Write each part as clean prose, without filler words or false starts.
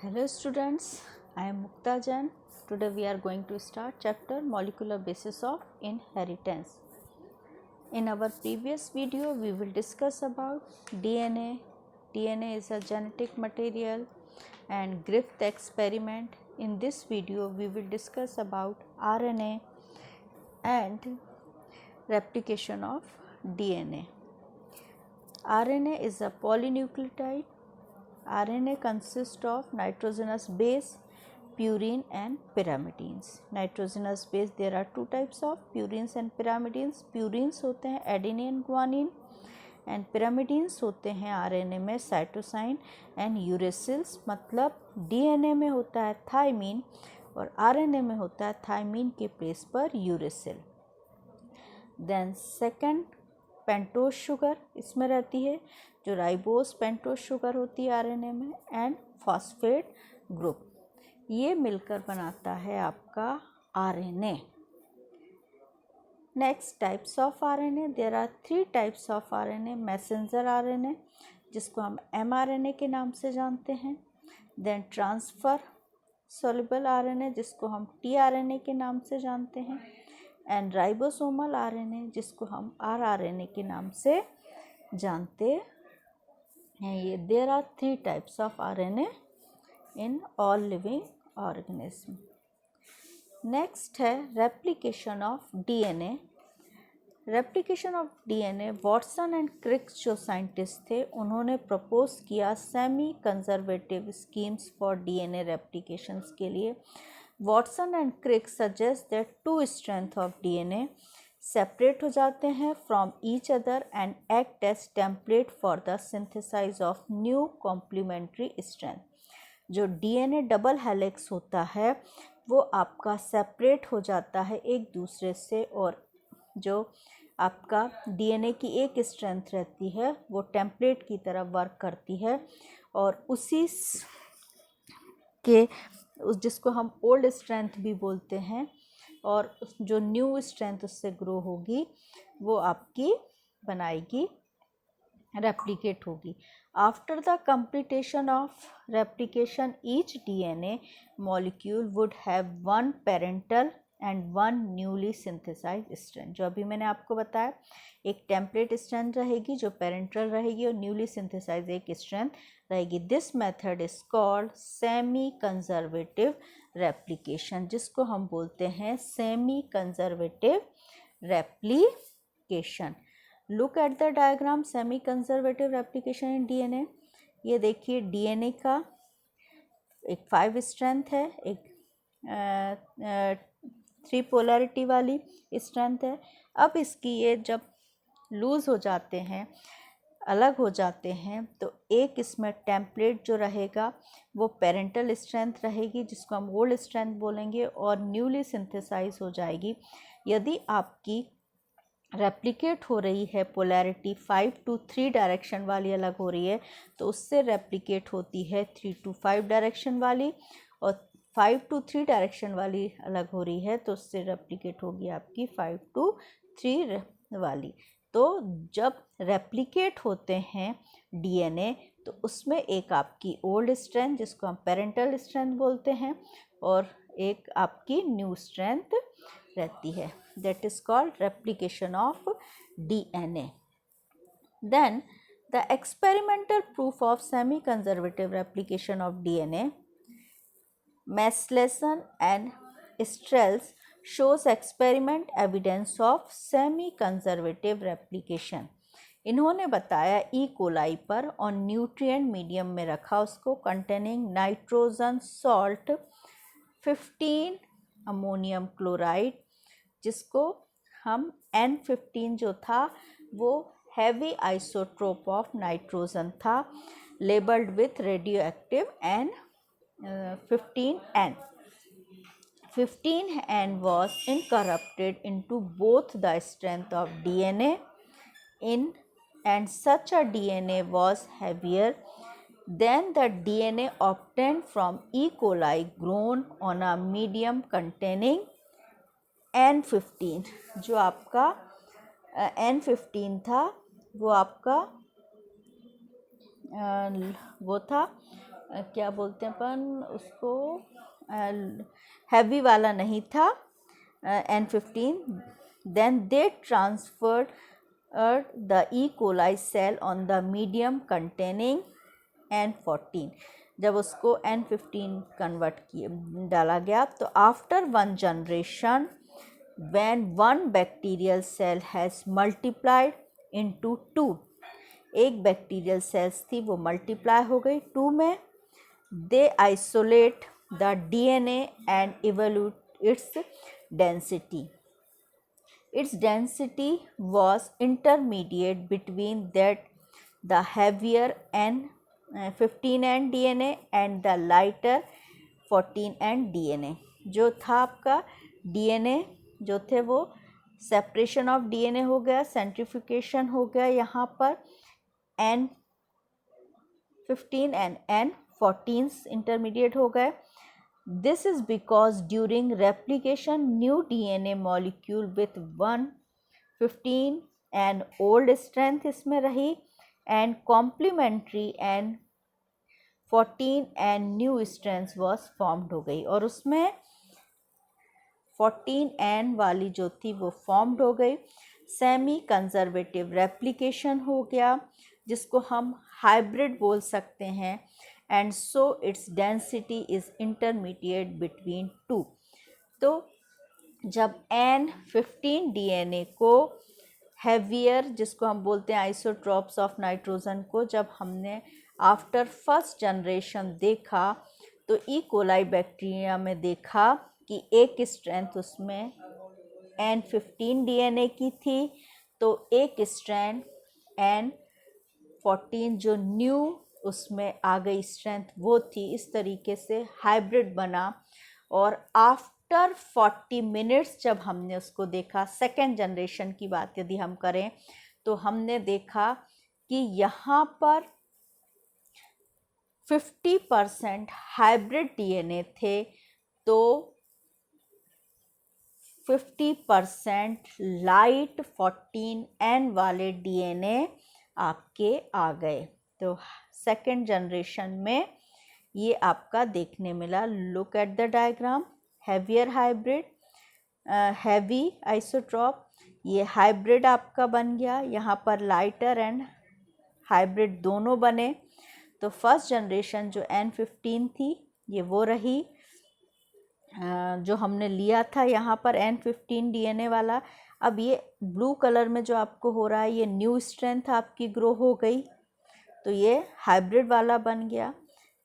Hello students, I am Mukta Jain. Today we are going to start chapter Molecular Basis of Inheritance. In our previous video we will discuss about DNA. DNA is a genetic material and Griffith experiment. In this video we will discuss about RNA and replication of DNA. RNA is a polynucleotide. RNA consists of nitrogenous base, purine and pyrimidines. Nitrogenous base, there are two types of purines and pyrimidines. Purines होते हैं adenine guanine and pyrimidines होते हैं RNA में cytosine and uracils. मतलब DNA में होता है thymine और RNA में होता है थायमीन के प्लेस पर uracil. Then second pentose sugar इसमें रहती है जो राइबोस पेंटोज शुगर होती है आरएनए में एंड फॉस्फेट ग्रुप. ये मिलकर बनाता है आपका RNA. Next types of RNA, there are 3 types of RNA. Messenger RNA जिसको हम एमआरएनए के नाम से जानते हैं. देन ट्रांसफर सोल्यूबल आरएनए जिसको हम टीआरएनए के नाम से जानते हैं. एंड राइबोसोमल आरएनए जिसको हम आरआरएनए के नाम से जानते हैं. ये there are 3 types of RNA in all living organism. Next है replication of DNA. Replication of DNA Watson and Crick's जो साइंटिस्ट थे उन्होंने प्रपोज किया semi conservative schemes for DNA replications के लिए. Watson and Crick's suggest that 2 strength of DNA separate हो जाते हैं from each other and act as template for the synthesize of new complementary strength. जो DNA double helix होता है वो आपका सेपरेट हो जाता है एक दूसरे से और जो आपका डीएनए की एक स्ट्रेंथ रहती है वो टेम्पलेट की तरह वर्क करती है और उसी के जिसको हम ओल्ड स्ट्रेंथ भी बोलते हैं और जो न्यू स्ट्रेंथ उससे ग्रो होगी वो आपकी बनाएगी रेप्लिकेट होगी. After the completion of replication each DNA molecule would have 1 parental and 1 newly synthesised strand. जो अभी मैंने आपको बताया एक टेम्पलेट स्ट्रैंड रहेगी जो पेरेंटल रहेगी और न्यूली सिंथेसाइज एक स्ट्रैंड रहेगी. This method is called semi conservative replication जिसको हम बोलते हैं semi conservative replication. Look at the diagram semi conservative replication in DNA. ये देखिए डीएनए का एक 5 स्ट्रेंथ है, एक 3 पोलैरिटी वाली स्ट्रेंथ है. अब इसकी ये जब लूज़ हो जाते हैं अलग हो जाते हैं तो एक इसमें टेम्पलेट जो रहेगा वो पेरेंटल स्ट्रेंथ रहेगी जिसको हम ओल्ड स्ट्रेंथ बोलेंगे और न्यूली सिंथेसाइज हो जाएगी. यदि आपकी रेप्लिकेट हो रही है पोलैरिटी 5 to 3 डायरेक्शन वाली अलग हो रही है तो उससे रेप्लिकेट होती है 3 to 5 डायरेक्शन वाली और 5 to 3 डायरेक्शन वाली अलग हो रही है तो उससे रेप्लिकेट होगी आपकी 5 to 3 वाली. तो जब रेप्लिकेट होते हैं डीएनए तो उसमें एक आपकी ओल्ड स्ट्रेंथ जिसको हम पेरेंटल स्ट्रेंथ बोलते हैं और एक आपकी न्यू स्ट्रेंथ रहती है. That is called replication of DNA. Then the experimental proof of semi conservative replication of DNA Meslson and Strells shows experiment evidence of semi-conservative replication. इन्होंने बताया ई कोलाई पर और न्यूट्रिएंट मीडियम में रखा उसको containing nitrogen salt 15 ammonium chloride जिसको हम N15 जो था वो हैवी आइसोट्रोप ऑफ नाइट्रोजन था labelled with radio active N15N. 15N was incorrupted into both the strength of DNA and such a DNA was heavier than the DNA obtained from E. coli grown on a medium containing N15. जो आपका N15 था वो आपका वो था क्या बोलते हैं अपन उसको, हैवी वाला नहीं था N15. Then they transferred the E coli cell on the medium containing N14. जब उसको N15 कन्वर्ट किए डाला गया, तो after one generation when one bacterial cell has multiplied into 2, एक बैक्टीरियल सेल्स थी वो मल्टीप्लाई हो गई 2 में, they isolate the DNA and evaluate its density. Its density was intermediate between that the heavier N15N DNA and the lighter 14N DNA. जो था आपका DNA जो थे वो सेपरेशन ऑफ DNA हो गया, सेंट्रीफ्यूगेशन हो गया यहाँ पर N15 and N14 इंटरमीडिएट हो गए. This is because during replication new DNA molecule with 115 and old strength इसमें रही and complementary and 14 and new strength was formed हो गई, और उसमें 14N वाली जो थी वो फॉर्म्ड हो गई. सेमी कंजर्वेटिव रेप्लिकेशन हो गया जिसको हम हाइब्रिड बोल सकते हैं. And so its density is intermediate between 2. तो जब N15 DNA को हैवियर जिसको हम बोलते हैं आइसोट्रॉप्स ऑफ नाइट्रोजन को जब हमने आफ्टर फर्स्ट जनरेशन देखा, तो ई कोलाई बैक्टीरिया में देखा कि एक स्ट्रेंथ उसमें N15 DNA की थी, तो एक स्ट्रैंड N14 जो न्यू उसमें आ गई स्ट्रेंथ वो थी. इस तरीके से हाइब्रिड बना. और आफ्टर 40 मिनट्स जब हमने उसको देखा, सेकेंड जनरेशन की बात यदि हम करें, तो हमने देखा कि यहाँ पर 50% हाइब्रिड DNA थे, तो 50% लाइट 14N वाले DNA आपके आ गए. तो सेकेंड जनरेशन में ये आपका देखने मिला. Look at the diagram. Heavier hybrid, heavy isotope, ये हाइब्रिड आपका बन गया. यहाँ पर लाइटर एंड हाइब्रिड दोनों बने. तो फर्स्ट जनरेशन जो N15 थी ये वो रही जो हमने लिया था यहाँ पर N15 DNA वाला. अब ये ब्लू कलर में जो आपको हो रहा है ये न्यू स्ट्रेंथ आपकी ग्रो हो गई, तो ये हाइब्रिड वाला बन गया.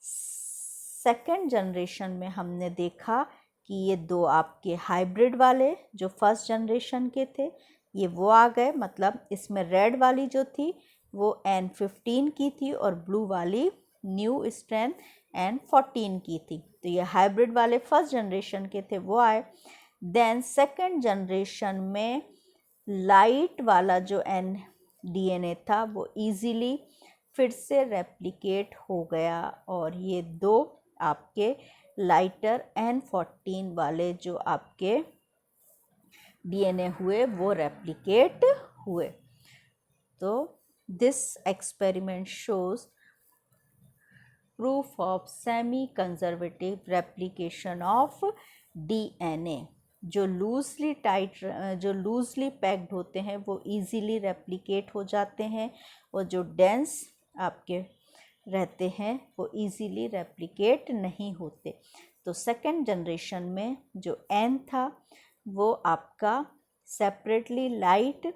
सेकेंड जनरेशन में हमने देखा कि ये दो आपके हाइब्रिड वाले जो फर्स्ट जनरेशन के थे ये वो आ गए. मतलब इसमें रेड वाली जो थी वो N15 की थी और ब्लू वाली न्यू स्ट्रेंथ N14 की थी. तो ये हाइब्रिड वाले फर्स्ट जनरेशन के थे वो आए. देन सेकेंड जनरेशन में लाइट वाला जो DNA था वो इजीली फिर से रेप्लिकेट हो गया, और ये दो आपके लाइटर N14 वाले जो आपके DNA हुए वो रेप्लिकेट हुए. तो this experiment shows proof of semi-conservative replication of DNA. जो लूजली पैक्ड होते हैं वो इजीली रेप्लिकेट हो जाते हैं, और जो डेंस आपके रहते हैं वो इजीली रेप्लिकेट नहीं होते. तो सेकेंड जनरेशन में जो N था वो आपका सेपरेटली लाइट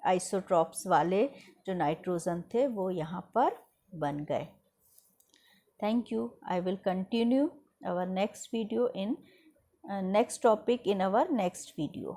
आइसोट्रॉप्स वाले जो नाइट्रोजन थे वो यहाँ पर बन गए. Thank you. I will continue our next video in next topic in our next video.